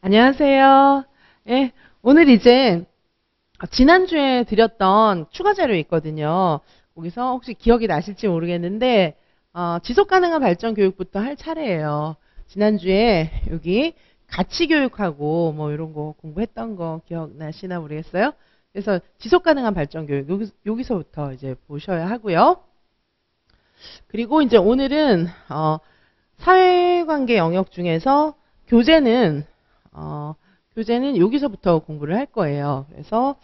안녕하세요. 예, 오늘 이제 지난주에 드렸던 추가 자료 있거든요. 거기서 혹시 기억이 나실지 모르겠는데 지속 가능한 발전 교육부터 할 차례예요. 지난주에 여기 가치 교육하고 뭐 이런 거 공부했던 거 기억나시나 모르겠어요. 그래서 지속 가능한 발전 교육 여기서부터 이제 보셔야 하고요. 그리고 이제 오늘은 사회관계 영역 중에서 교재는 여기서부터 공부를 할 거예요. 그래서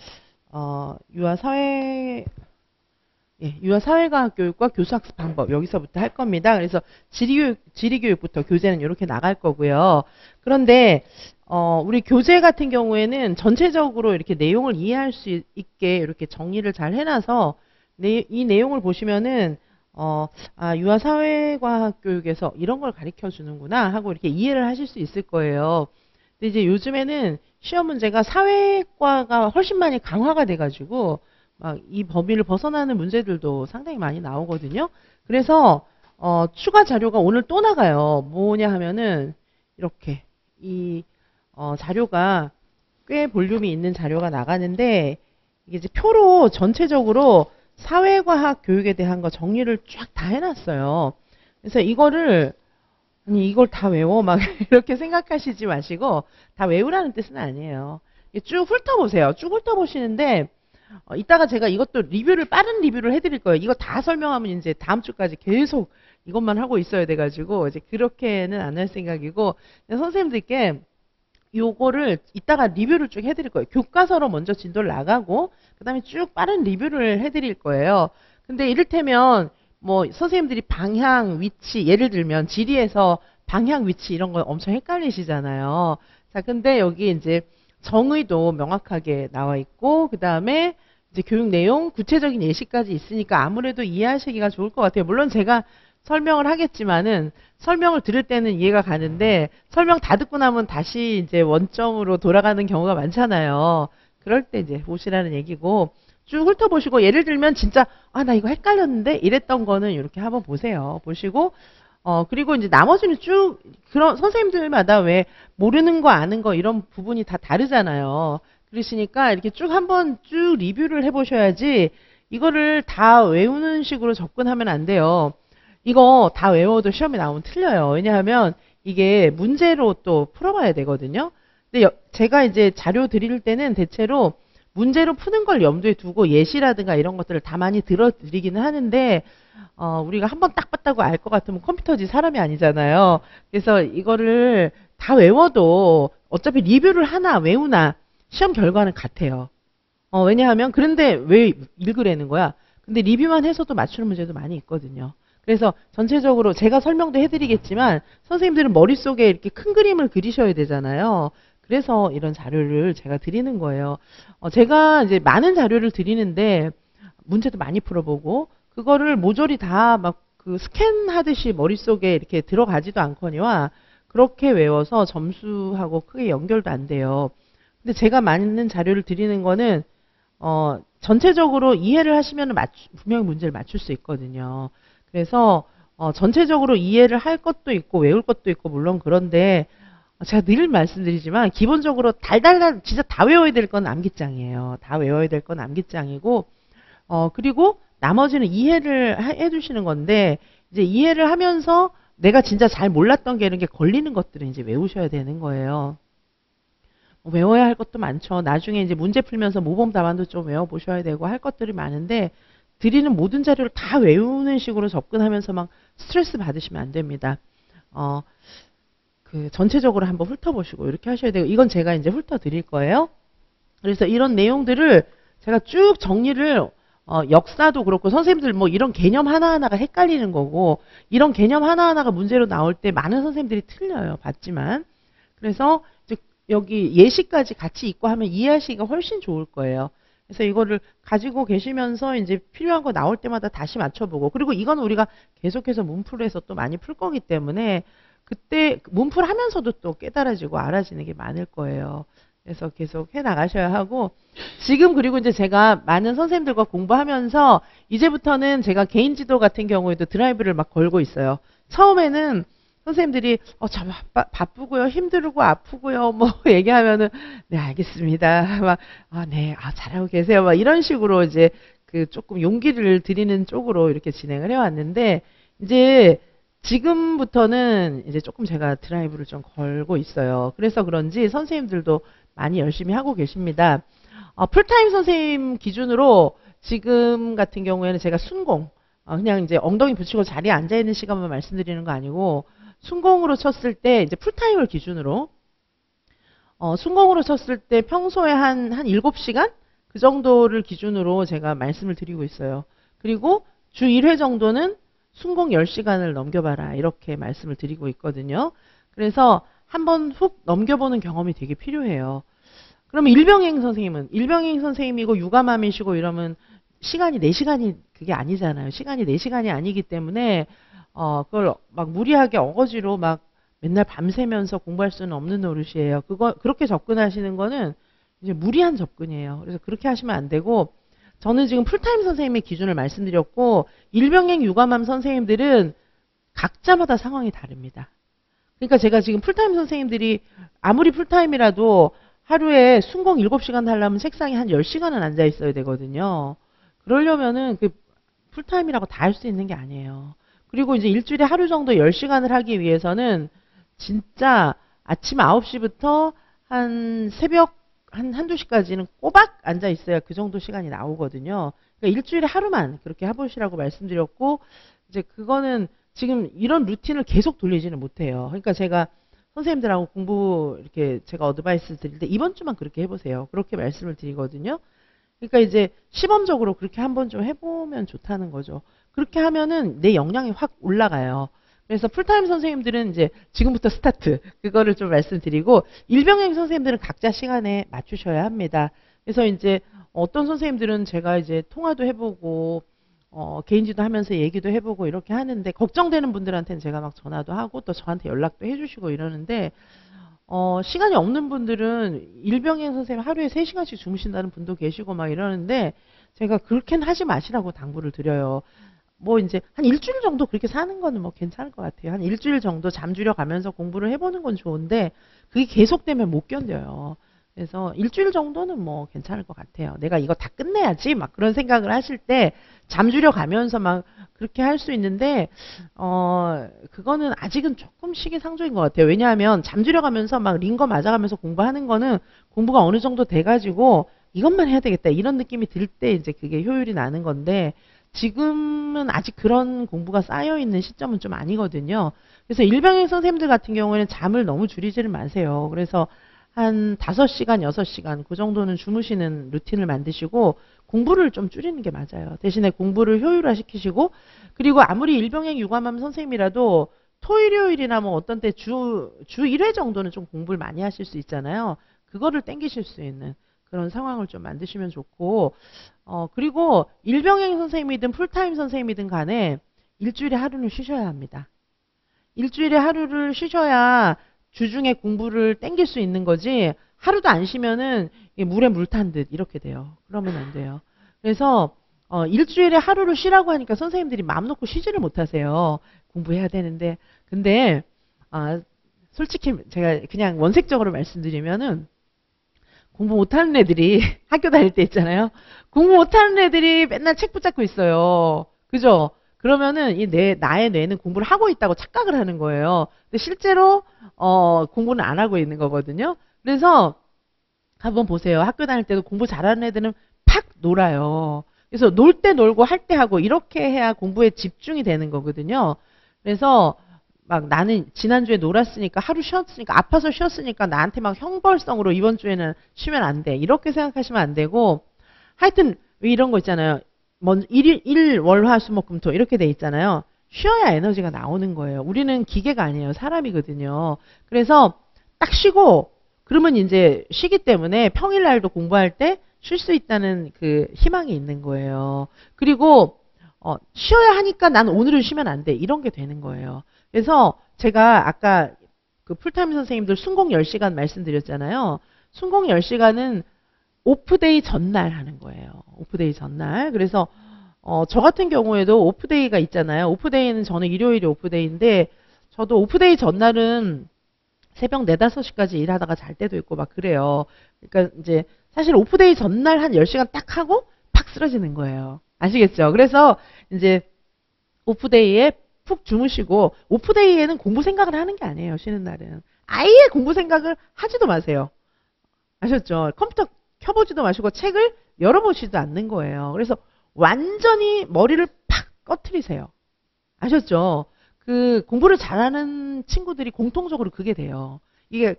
유아사회과학 교육과 교수학습 방법 여기서부터 할 겁니다. 그래서 지리교육부터 교재는 이렇게 나갈 거고요. 그런데 우리 교재 같은 경우에는 전체적으로 이렇게 내용을 이해할 수 있게 이렇게 정리를 잘 해놔서 이 내용을 보시면은 유아사회과학 교육에서 이런 걸 가르쳐 주는구나 하고 이렇게 이해를 하실 수 있을 거예요. 근데 이제 요즘에는 시험 문제가 사회과가 훨씬 많이 강화가 돼가지고 막 이 범위를 벗어나는 문제들도 상당히 많이 나오거든요. 그래서 추가 자료가 오늘 또 나가요. 뭐냐 하면은 이렇게 이 자료가 꽤 볼륨이 있는 자료가 나가는데 이게 이제 표로 전체적으로 사회과학 교육에 대한 거 정리를 쫙 다 해놨어요. 그래서 이걸 다 외워 막 이렇게 생각하시지 마시고 다 외우라는 뜻은 아니에요. 쭉 훑어보세요. 쭉 훑어보시는데 이따가 제가 이것도 빠른 리뷰를 해드릴 거예요. 이거 다 설명하면 이제 다음 주까지 계속 이것만 하고 있어야 돼가지고 이제 그렇게는 안 할 생각이고 선생님들께 요거를 이따가 리뷰를 쭉 해드릴 거예요. 교과서로 먼저 진도를 나가고 그 다음에 쭉 빠른 리뷰를 해드릴 거예요. 근데 이를테면 뭐 선생님들이 방향, 위치 예를 들면 지리에서 방향, 위치 이런 거 엄청 헷갈리시잖아요. 자, 근데 여기 이제 정의도 명확하게 나와 있고 그 다음에 이제 교육 내용, 구체적인 예시까지 있으니까 아무래도 이해하시기가 좋을 것 같아요. 물론 제가 설명을 하겠지만은 설명을 들을 때는 이해가 가는데 설명 다 듣고 나면 다시 이제 원점으로 돌아가는 경우가 많잖아요. 그럴 때 이제 보시라는 얘기고 쭉 훑어보시고 예를 들면 진짜 나 이거 헷갈렸는데 이랬던 거는 이렇게 한번 보세요. 보시고 그리고 이제 나머지는 쭉 그런 선생님들마다 왜 모르는 거 아는 거 이런 부분이 다 다르잖아요. 그러시니까 이렇게 쭉 한번 쭉 리뷰를 해보셔야지 이거를 다 외우는 식으로 접근하면 안 돼요. 이거 다 외워도 시험에 나오면 틀려요. 왜냐하면 이게 문제로 또 풀어봐야 되거든요. 근데 제가 이제 자료 드릴 때는 대체로 문제로 푸는 걸 염두에 두고 예시라든가 이런 것들을 다 많이 들어드리기는 하는데 우리가 한번 딱 봤다고 알 것 같으면 컴퓨터지 사람이 아니잖아요. 그래서 이거를 다 외워도 어차피 리뷰를 하나 외우나 시험 결과는 같아요. 왜냐하면 그런데 왜 읽으라는 거야? 근데 리뷰만 해서도 맞추는 문제도 많이 있거든요. 그래서 전체적으로 제가 설명도 해드리겠지만 선생님들은 머릿속에 이렇게 큰 그림을 그리셔야 되잖아요. 그래서 이런 자료를 제가 드리는 거예요. 제가 이제 많은 자료를 드리는데 문제도 많이 풀어보고 그거를 모조리 다 막 그 스캔하듯이 머릿속에 이렇게 들어가지도 않거니와 그렇게 외워서 점수하고 크게 연결도 안 돼요. 근데 제가 많은 자료를 드리는 거는 전체적으로 이해를 하시면 분명히 문제를 맞출 수 있거든요. 그래서 전체적으로 이해를 할 것도 있고 외울 것도 있고 물론 그런데 제가 늘 말씀드리지만 기본적으로 달달달 진짜 다 외워야 될 건 암기장이에요. 다 외워야 될 건 암기장이고 그리고 나머지는 이해를 해주시는 건데 이제 이해를 하면서 내가 진짜 잘 몰랐던 게 이런 게 걸리는 것들은 이제 외우셔야 되는 거예요. 외워야 할 것도 많죠. 나중에 이제 문제 풀면서 모범 답안도 좀 외워보셔야 되고 할 것들이 많은데 드리는 모든 자료를 다 외우는 식으로 접근하면서 막 스트레스 받으시면 안 됩니다. 전체적으로 한번 훑어보시고 이렇게 하셔야 되고 이건 제가 이제 훑어드릴 거예요. 그래서 이런 내용들을 제가 쭉 정리를 역사도 그렇고 선생님들 뭐 이런 개념 하나하나가 헷갈리는 거고 이런 개념 하나하나가 문제로 나올 때 많은 선생님들이 틀려요. 봤지만 그래서 이제 여기 예시까지 같이 있고 하면 이해하시기가 훨씬 좋을 거예요. 그래서 이거를 가지고 계시면서 이제 필요한 거 나올 때마다 다시 맞춰보고 그리고 이건 우리가 계속해서 문풀에서 또 많이 풀 거기 때문에 그때 문풀 하면서도 또 깨달아지고 알아지는 게 많을 거예요. 그래서 계속 해 나가셔야 하고 지금 그리고 이제 제가 많은 선생님들과 공부하면서 이제부터는 제가 개인 지도 같은 경우에도 드라이브를 막 걸고 있어요. 처음에는 선생님들이 참 바쁘고요, 힘들고 아프고요, 뭐 얘기하면은 네 알겠습니다. 막 네, 잘하고 계세요. 막 이런 식으로 이제 그 조금 용기를 드리는 쪽으로 이렇게 진행을 해왔는데 이제 지금부터는 이제 조금 제가 드라이브를 좀 걸고 있어요. 그래서 그런지 선생님들도 많이 열심히 하고 계십니다. 풀타임 선생님 기준으로 지금 같은 경우에는 제가 순공, 그냥 이제 엉덩이 붙이고 자리에 앉아 있는 시간만 말씀드리는 거 아니고 순공으로 쳤을 때 이제 풀타임을 기준으로 순공으로 쳤을 때 평소에 한 7시간 그 정도를 기준으로 제가 말씀을 드리고 있어요. 그리고 주 1회 정도는 순공 10시간을 넘겨봐라 이렇게 말씀을 드리고 있거든요. 그래서 한번 훅 넘겨보는 경험이 되게 필요해요. 그러면 일병행 선생님이고 육아맘이시고 이러면 시간이 4시간이 그게 아니잖아요. 시간이 4시간이 아니기 때문에 그걸 막 무리하게 어거지로 막 맨날 밤새면서 공부할 수는 없는 노릇이에요. 그렇게 접근하시는 거는 이제 무리한 접근이에요. 그래서 그렇게 하시면 안 되고 저는 지금 풀타임 선생님의 기준을 말씀드렸고 일병행 육아맘 선생님들은 각자마다 상황이 다릅니다. 그러니까 제가 지금 풀타임 선생님들이 아무리 풀타임이라도 하루에 순공 7시간 하려면 책상에 한 10시간은 앉아 있어야 되거든요. 그러려면은 그 풀타임이라고 다 할 수 있는 게 아니에요. 그리고 이제 일주일에 하루 정도 10시간을 하기 위해서는 진짜 아침 9시부터 한 새벽 한두 시까지는 꼬박 앉아 있어야 그 정도 시간이 나오거든요. 그러니까 일주일에 하루만 그렇게 해보시라고 말씀드렸고 이제 그거는 지금 이런 루틴을 계속 돌리지는 못해요. 그러니까 제가 선생님들하고 공부 이렇게 제가 어드바이스 드릴 때 이번 주만 그렇게 해보세요. 그렇게 말씀을 드리거든요. 그러니까 이제 시범적으로 그렇게 한번 좀 해보면 좋다는 거죠. 그렇게 하면은 내 역량이 확 올라가요. 그래서 풀타임 선생님들은 이제 지금부터 스타트 그거를 좀 말씀드리고 일병행 선생님들은 각자 시간에 맞추셔야 합니다. 그래서 이제 어떤 선생님들은 제가 이제 통화도 해보고 개인지도 하면서 얘기도 해보고 이렇게 하는데 걱정되는 분들한테는 제가 막 전화도 하고 또 저한테 연락도 해주시고 이러는데 시간이 없는 분들은 일병행 선생님 하루에 3시간씩 주무신다는 분도 계시고 막 이러는데 제가 그렇게는 하지 마시라고 당부를 드려요. 뭐 이제 한 일주일 정도 그렇게 사는 거는 뭐 괜찮을 것 같아요. 한 일주일 정도 잠들여 가면서 공부를 해보는 건 좋은데 그게 계속되면 못 견뎌요. 그래서 일주일 정도는 뭐 괜찮을 것 같아요. 내가 이거 다 끝내야지 막 그런 생각을 하실 때 잠들여 가면서 막 그렇게 할 수 있는데 그거는 아직은 조금 시기상조인 것 같아요. 왜냐하면 잠들여 가면서 막 링거 맞아가면서 공부하는 거는 공부가 어느 정도 돼가지고 이것만 해야 되겠다 이런 느낌이 들 때 이제 그게 효율이 나는 건데 지금은 아직 그런 공부가 쌓여있는 시점은 좀 아니거든요. 그래서 일병행 선생님들 같은 경우에는 잠을 너무 줄이지는 마세요. 그래서 한 5시간, 6시간 그 정도는 주무시는 루틴을 만드시고 공부를 좀 줄이는 게 맞아요. 대신에 공부를 효율화 시키시고 그리고 아무리 일병행 육아맘 선생님이라도 토일, 요일이나 뭐 어떤 때 주 1회 정도는 좀 공부를 많이 하실 수 있잖아요. 그거를 땡기실 수 있는 그런 상황을 좀 만드시면 좋고 그리고 일병행 선생님이든 풀타임 선생님이든 간에 일주일에 하루는 쉬셔야 합니다. 일주일에 하루를 쉬셔야 주중에 공부를 땡길 수 있는 거지 하루도 안 쉬면은 물에 물 탄 듯 이렇게 돼요. 그러면 안 돼요. 그래서 일주일에 하루를 쉬라고 하니까 선생님들이 마음 놓고 쉬지를 못하세요. 공부해야 되는데 근데 솔직히 제가 그냥 원색적으로 말씀드리면은 공부 못하는 애들이 학교 다닐 때 있잖아요. 공부 못하는 애들이 맨날 책 붙잡고 있어요. 그죠? 그러면은 나의 뇌는 공부를 하고 있다고 착각을 하는 거예요. 근데 실제로 공부는 안 하고 있는 거거든요. 그래서 한번 보세요. 학교 다닐 때도 공부 잘하는 애들은 팍 놀아요. 그래서 놀 때 놀고 할 때 하고 이렇게 해야 공부에 집중이 되는 거거든요. 그래서 막 나는 지난주에 놀았으니까 하루 쉬었으니까 아파서 쉬었으니까 나한테 막 형벌성으로 이번 주에는 쉬면 안 돼. 이렇게 생각하시면 안 되고 하여튼 왜 이런 거 있잖아요. 먼저 월, 화, 수, 목, 금, 토 이렇게 돼 있잖아요. 쉬어야 에너지가 나오는 거예요. 우리는 기계가 아니에요. 사람이거든요. 그래서 딱 쉬고 그러면 이제 쉬기 때문에 평일날도 공부할 때 쉴 수 있다는 그 희망이 있는 거예요. 그리고 쉬어야 하니까 난 오늘은 쉬면 안 돼. 이런 게 되는 거예요. 그래서 제가 아까 그 풀타임 선생님들 순공 10시간 말씀드렸잖아요. 순공 10시간은 오프데이 전날 하는 거예요. 오프데이 전날. 그래서 저 같은 경우에도 오프데이가 있잖아요. 오프데이는 저는 일요일이 오프데이인데 저도 오프데이 전날은 새벽 4, 5시까지 일하다가 잘 때도 있고 막 그래요. 그러니까 이제 사실 오프데이 전날 한 10시간 딱 하고 팍 쓰러지는 거예요. 아시겠죠? 그래서 이제 오프데이에 푹 주무시고, 오프데이에는 공부 생각을 하는 게 아니에요. 쉬는 날은. 아예 공부 생각을 하지도 마세요. 아셨죠? 컴퓨터 켜보지도 마시고 책을 열어보지도 않는 거예요. 그래서 완전히 머리를 팍 꺼트리세요. 아셨죠? 그 공부를 잘하는 친구들이 공통적으로 그게 돼요. 이게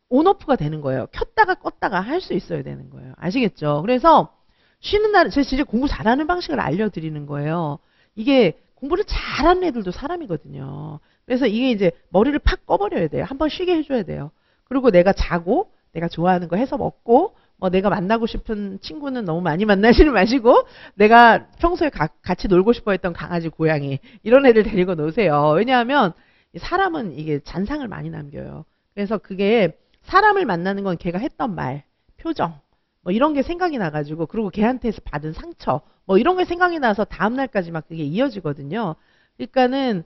온오프가 되는 거예요. 켰다가 껐다가 할 수 있어야 되는 거예요. 아시겠죠? 그래서 쉬는 날에 제가 진짜 공부 잘하는 방식을 알려드리는 거예요. 이게 공부를 잘하는 애들도 사람이거든요. 그래서 이게 이제 머리를 팍 꺼버려야 돼요. 한번 쉬게 해줘야 돼요. 그리고 내가 자고 내가 좋아하는 거 해서 먹고 뭐 내가 만나고 싶은 친구는 너무 많이 만나지는 마시고 내가 평소에 같이 놀고 싶어 했던 강아지, 고양이 이런 애들 데리고 노세요. 왜냐하면 사람은 이게 잔상을 많이 남겨요. 그래서 그게 사람을 만나는 건 걔가 했던 말, 표정 뭐 이런 게 생각이 나가지고 그리고 걔한테서 받은 상처 뭐 이런 게 생각이 나서 다음 날까지 막 그게 이어지거든요. 그러니까는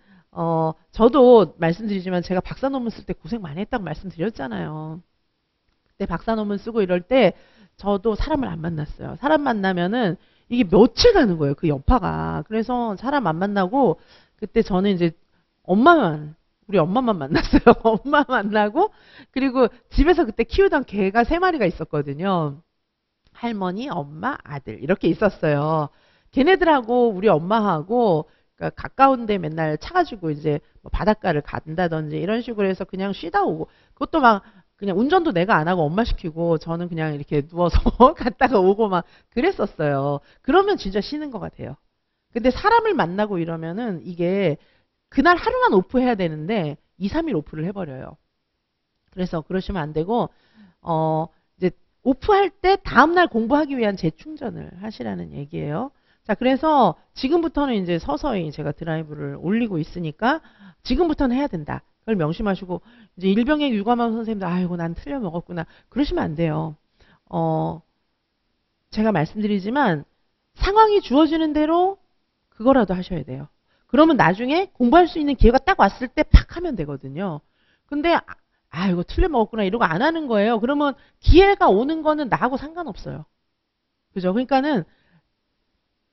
저도 말씀드리지만 제가 박사 논문 쓸 때 고생 많이 했다고 말씀드렸잖아요. 그때 박사 논문 쓰고 이럴 때 저도 사람을 안 만났어요. 사람 만나면은 이게 며칠 가는 거예요. 그 여파가. 그래서 사람 안 만나고 그때 저는 이제 우리 엄마만 만났어요. 엄마 만나고 그리고 집에서 그때 키우던 개가 3마리가 있었거든요. 할머니, 엄마, 아들 이렇게 있었어요. 걔네들하고 우리 엄마하고 그러니까 가까운데 맨날 차 가지고 이제 뭐 바닷가를 간다든지 이런 식으로 해서 그냥 쉬다 오고 그것도 막 그냥 운전도 내가 안 하고 엄마 시키고 저는 그냥 이렇게 누워서 갔다가 오고 막 그랬었어요. 그러면 진짜 쉬는 것 같아요. 근데 사람을 만나고 이러면은 이게 그날 하루만 오프해야 되는데 2, 3일 오프를 해버려요. 그래서 그러시면 안 되고 이제 오프할 때 다음날 공부하기 위한 재충전을 하시라는 얘기예요. 자, 그래서 지금부터는 이제 서서히 제가 드라이브를 올리고 있으니까 지금부터는 해야 된다. 그걸 명심하시고 이제 일병행 유감한 선생님들 아이고 난 틀려 먹었구나 그러시면 안 돼요. 제가 말씀드리지만 상황이 주어지는 대로 그거라도 하셔야 돼요. 그러면 나중에 공부할 수 있는 기회가 딱 왔을 때 팍 하면 되거든요. 근데 이거 틀려 먹었구나 이러고 안 하는 거예요. 그러면 기회가 오는 거는 나하고 상관없어요. 그죠? 그러니까는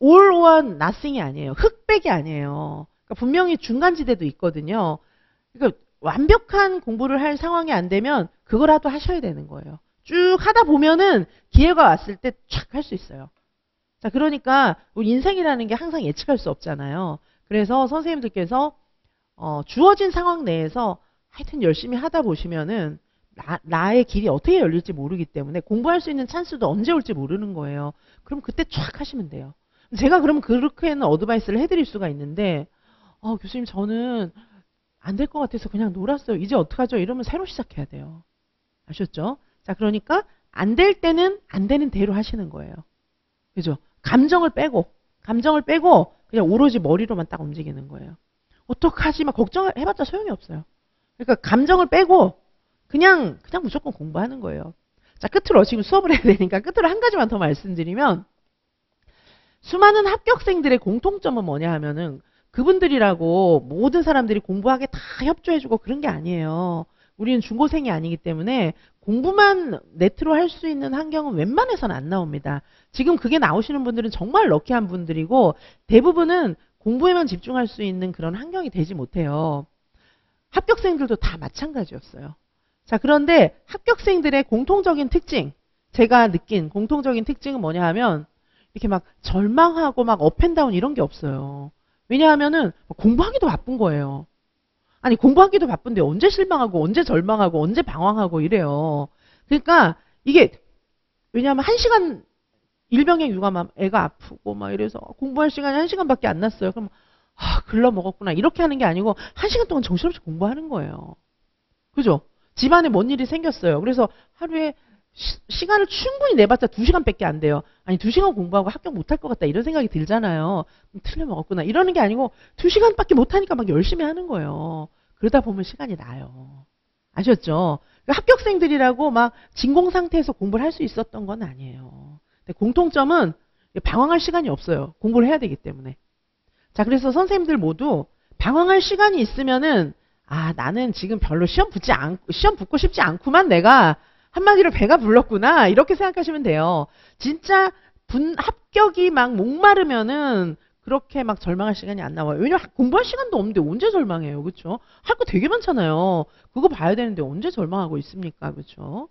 all or nothing이 아니에요. 흑백이 아니에요. 그러니까 분명히 중간지대도 있거든요. 그러니까 완벽한 공부를 할 상황이 안 되면 그거라도 하셔야 되는 거예요. 쭉 하다 보면은 기회가 왔을 때 촥 할 수 있어요. 자, 그러니까 우리 인생이라는 게 항상 예측할 수 없잖아요. 그래서 선생님들께서 주어진 상황 내에서 하여튼 열심히 하다 보시면은 나의 길이 어떻게 열릴지 모르기 때문에 공부할 수 있는 찬스도 언제 올지 모르는 거예요. 그럼 그때 촥 하시면 돼요. 제가 그러면 그렇게는 어드바이스를 해드릴 수가 있는데 교수님 저는 안 될 것 같아서 그냥 놀았어요. 이제 어떡하죠? 이러면 새로 시작해야 돼요. 아셨죠? 자, 그러니까 안 될 때는 안 되는 대로 하시는 거예요. 그죠? 감정을 빼고 그냥 오로지 머리로만 딱 움직이는 거예요. 어떡하지? 막 걱정해봤자 소용이 없어요. 그러니까 감정을 빼고 그냥 무조건 공부하는 거예요. 자, 끝으로 지금 수업을 해야 되니까 끝으로 한 가지만 더 말씀드리면 수많은 합격생들의 공통점은 뭐냐 하면은 그분들이라고 모든 사람들이 공부하게 다 협조해주고 그런 게 아니에요. 우리는 중고생이 아니기 때문에 공부만 네트로 할 수 있는 환경은 웬만해서는 안 나옵니다. 지금 그게 나오시는 분들은 정말 럭키한 분들이고 대부분은 공부에만 집중할 수 있는 그런 환경이 되지 못해요. 합격생들도 다 마찬가지였어요. 자, 그런데 합격생들의 공통적인 특징, 제가 느낀 공통적인 특징은 뭐냐 하면 이렇게 막 절망하고 막 업앤다운 이런 게 없어요. 왜냐하면은 공부하기도 바쁜 거예요. 아니 공부하기도 바쁜데 언제 실망하고 언제 절망하고 언제 방황하고 이래요. 그러니까 이게 왜냐하면 1시간 일병행 육아만 애가 아프고 막 이래서 공부할 시간이 1시간밖에 안 났어요. 그럼 글러 먹었구나 이렇게 하는 게 아니고 1시간 동안 정신없이 공부하는 거예요. 그죠? 집안에 뭔 일이 생겼어요. 그래서 하루에 시간을 충분히 내봤자 2시간밖에 안 돼요. 아니 2시간 공부하고 합격 못할 것 같다 이런 생각이 들잖아요. 틀려 먹었구나 이러는 게 아니고 2시간밖에 못하니까 막 열심히 하는 거예요. 그러다 보면 시간이 나요. 아셨죠? 그러니까 합격생들이라고 막 진공 상태에서 공부를 할 수 있었던 건 아니에요. 근데 공통점은 방황할 시간이 없어요. 공부를 해야 되기 때문에. 자, 그래서 선생님들 모두 방황할 시간이 있으면은 아, 나는 지금 별로 시험 붙고 싶지 않구만 내가 한마디로 배가 불렀구나 이렇게 생각하시면 돼요. 진짜 합격이 막 목마르면은 그렇게 막 절망할 시간이 안 나와요. 왜냐면 공부할 시간도 없는데 언제 절망해요. 그렇죠? 할 거 되게 많잖아요. 그거 봐야 되는데 언제 절망하고 있습니까? 그렇죠?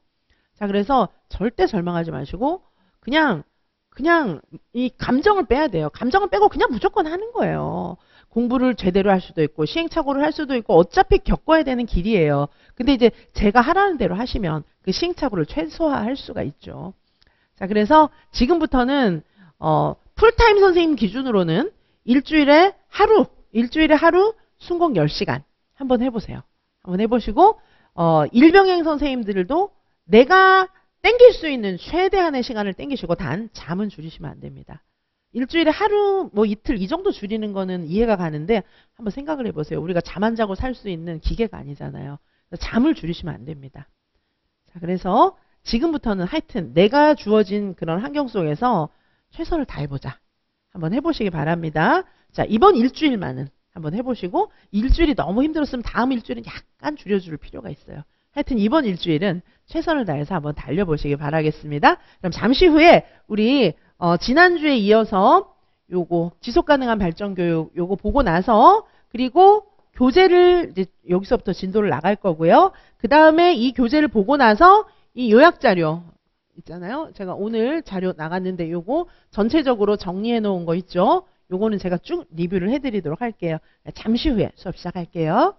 자, 그래서 절대 절망하지 마시고 그냥 이 감정을 빼야 돼요. 감정을 빼고 그냥 무조건 하는 거예요. 공부를 제대로 할 수도 있고 시행착오를 할 수도 있고 어차피 겪어야 되는 길이에요. 근데 이제 제가 하라는 대로 하시면 그 시행착오를 최소화할 수가 있죠. 자, 그래서 지금부터는 풀타임 선생님 기준으로는 일주일에 하루 순공 10시간 한번 해보세요. 한번 해보시고 일병행 선생님들도 내가 땡길 수 있는 최대한의 시간을 땡기시고 단 잠은 줄이시면 안 됩니다. 일주일에 하루 뭐 이틀 이 정도 줄이는 거는 이해가 가는데 한번 생각을 해보세요. 우리가 잠 안 자고 살 수 있는 기계가 아니잖아요. 잠을 줄이시면 안 됩니다. 자, 그래서 지금부터는 하여튼 내가 주어진 그런 환경 속에서 최선을 다해보자. 한번 해보시기 바랍니다. 자, 이번 일주일만은 한번 해보시고 일주일이 너무 힘들었으면 다음 일주일은 약간 줄여줄 필요가 있어요. 하여튼 이번 일주일은 최선을 다해서 한번 달려보시기 바라겠습니다. 그럼 잠시 후에 우리 지난주에 이어서 요거 지속가능한 발전교육 요거 보고 나서 그리고 교재를 이제 여기서부터 진도를 나갈 거고요. 그 다음에 이 교재를 보고 나서 이 요약자료 있잖아요. 제가 오늘 자료 나갔는데 요거 전체적으로 정리해 놓은 거 있죠. 요거는 제가 쭉 리뷰를 해드리도록 할게요. 잠시 후에 수업 시작할게요.